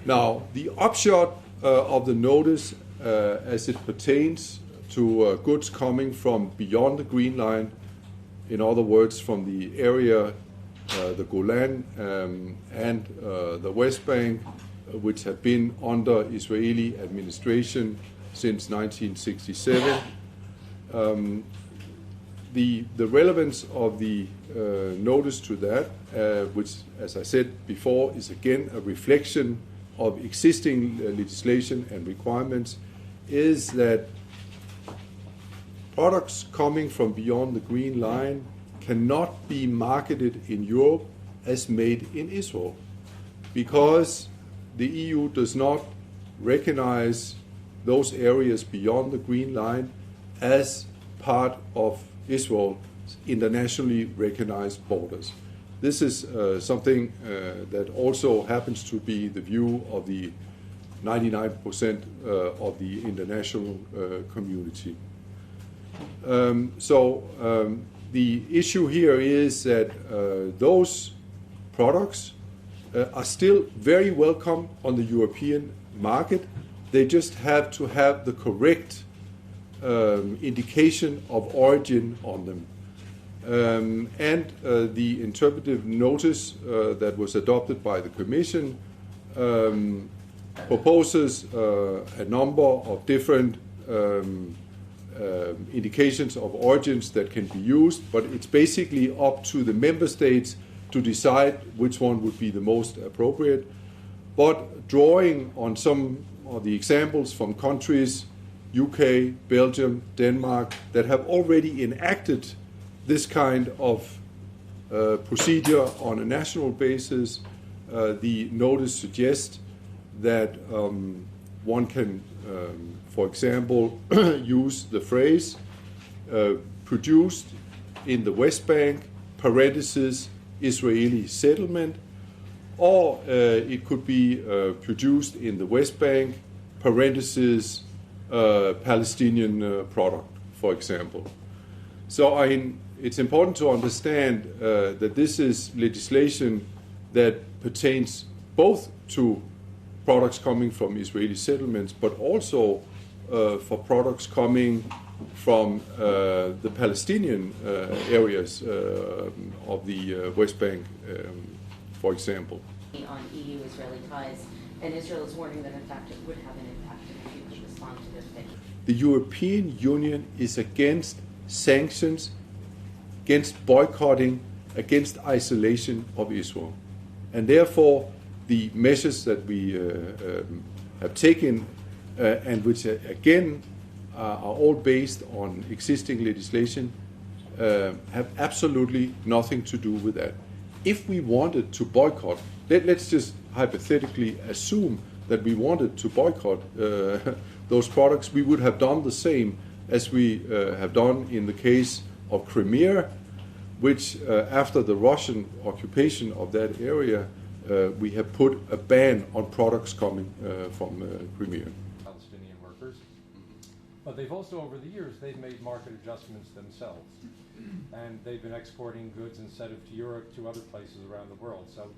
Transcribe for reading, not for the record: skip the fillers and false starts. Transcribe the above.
Now, the upshot of the notice as it pertains to goods coming from beyond the Green Line, in other words, from the area, the Golan and the West Bank, which have been under Israeli administration since 1967. The relevance of the notice to that, which, as I said before, is again a reflection of existing legislation and requirements, is that products coming from beyond the Green Line cannot be marketed in Europe as made in Israel, because the EU does not recognize those areas beyond the Green Line as part of Israel's internationally recognized borders. This is something that also happens to be the view of the 99% of the international community. The issue here is that those products are still very welcome on the European market. They just have to have the correct indication of origin on them. The interpretive notice that was adopted by the Commission proposes a number of different indications of origins that can be used, but it's basically up to the member states to decide which one would be the most appropriate. But drawing on some of the examples from countries, UK, Belgium, Denmark, that have already enacted this kind of procedure on a national basis, the notice suggests that one can, for example, use the phrase produced in the West Bank, parentheses, Israeli settlement, or it could be produced in the West Bank, parentheses, Palestinian product, for example. So it's important to understand that this is legislation that pertains both to products coming from Israeli settlements, but also for products coming from the Palestinian areas of the West Bank, for example. On EU-Israeli ties, and Israel is warning that in fact it would have an impact if you could respond to this thing. The European Union is against sanctions, against boycotting, against isolation of Israel. And therefore, the measures that we have taken, and which again are all based on existing legislation, have absolutely nothing to do with that. If we wanted to boycott, let's just hypothetically assume that we wanted to boycott those products, we would have done the same as we have done in the case of Crimea, which after the Russian occupation of that area, we have put a ban on products coming from Crimea. Palestinian workers, but they've also, over the years, they've made market adjustments themselves, and they've been exporting goods instead of to Europe to other places around the world. So